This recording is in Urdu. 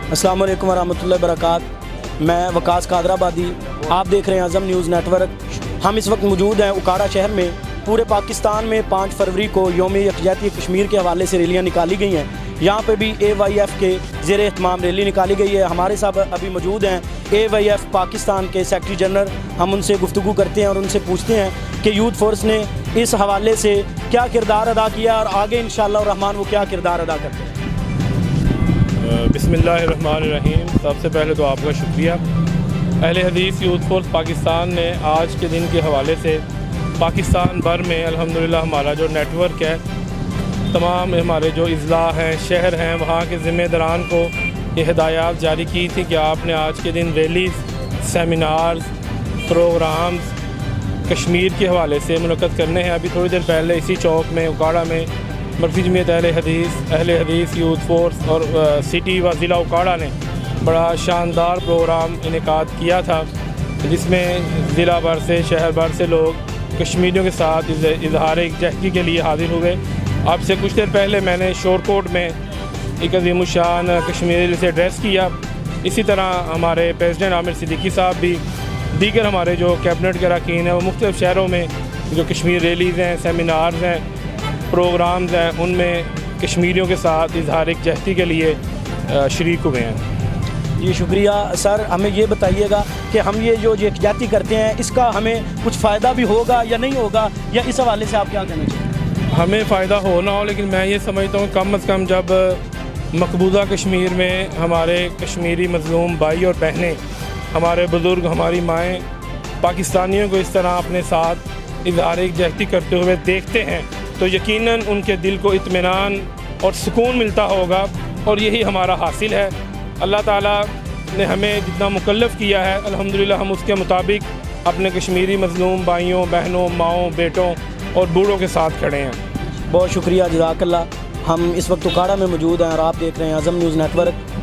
السلام علیکم ورحمۃ اللہ وبرکاتہ۔ میں وقاص قادر آبادی، آپ دیکھ رہے ہیں اعظم نیوز نیٹ ورک۔ ہم اس وقت موجود ہیں اکاڑا شہر میں۔ پورے پاکستان میں 5 فروری کو یوم یکجہتی کشمیر کے حوالے سے ریلیاں نکالی گئی ہیں۔ یہاں پہ بھی AYF کے زیر اہتمام ریلی نکالی گئی ہے۔ ہمارے ساتھ ابھی موجود ہیں AYF پاکستان کے سیکرٹری جنرل۔ ہم ان سے گفتگو کرتے ہیں اور ان سے پوچھتے ہیں کہ یوتھ فورس نے اس حوالے سے کیا کردار ادا کیا اور آگے انشاءاللہ الرحمن وہ کیا کردار ادا کرتے ہیں۔ بسم اللہ الرحمن الرحیم۔ سب سے پہلے تو آپ کا شکریہ۔ اہل حدیث یوتھ فورس پاکستان نے آج کے دن کے حوالے سے پاکستان بھر میں الحمدللہ ہمارا جو نیٹ ورک ہے، تمام ہمارے جو اضلاع ہیں، شہر ہیں، وہاں کے ذمہ داران کو یہ ہدایات جاری کی تھی کہ آپ نے آج کے دن ریلیز، سیمینارز، پروگرامز کشمیر کے حوالے سے منعقد کرنے ہیں۔ ابھی تھوڑی دیر پہلے اسی چوک میں اکاڑا میں مرکزی جمعیت اہل حدیث یوتھ فورس اور سٹی و ضلع اکاڑا نے بڑا شاندار پروگرام انعقاد کیا تھا، جس میں ضلع بھر سے، شہر بھر سے لوگ کشمیریوں کے ساتھ اظہار یکجہتی کے لیے حاضر ہوئے۔ اب سے کچھ دیر پہلے میں نے شور کوٹ میں ایک عظیم الشان کشمیری سے ایڈریس کیا۔ اسی طرح ہمارے پریزیڈنٹ عامر صدیقی صاحب بھی، دیگر ہمارے جو کیبنٹ کے اراکین ہیں، وہ مختلف شہروں میں جو کشمیر ریلیز ہیں، سیمینارز ہیں، پروگرامز ہیں، ان میں کشمیریوں کے ساتھ اظہار یکجہتی کے لیے شریک ہوئے ہیں۔ جی شکریہ سر۔ ہمیں یہ بتائیے گا کہ ہم یہ جو یکجہتی کرتے ہیں، اس کا ہمیں کچھ فائدہ بھی ہوگا یا نہیں ہوگا، یا اس حوالے سے آپ کیا کہنا چاہتے ہیں؟ ہمیں فائدہ ہو نہ ہو، لیکن میں یہ سمجھتا ہوں کم از کم جب مقبوضہ کشمیر میں ہمارے کشمیری مظلوم بھائی اور بہنیں، ہمارے بزرگ، ہماری مائیں پاکستانیوں کو اس طرح اپنے ساتھ اظہار یکجہتی کرتے ہوئے دیکھتے ہیں تو یقیناً ان کے دل کو اطمینان اور سکون ملتا ہوگا، اور یہی ہمارا حاصل ہے۔ اللہ تعالیٰ نے ہمیں جتنا مکلف کیا ہے، الحمدللہ ہم اس کے مطابق اپنے کشمیری مظلوم بھائیوں، بہنوں، ماؤں، بیٹوں اور بوڑھوں کے ساتھ کھڑے ہیں۔ بہت شکریہ، جزاک اللہ۔ ہم اس وقت اکاڑا میں موجود ہیں اور آپ دیکھ رہے ہیں اعظم نیوز نیٹ ورک۔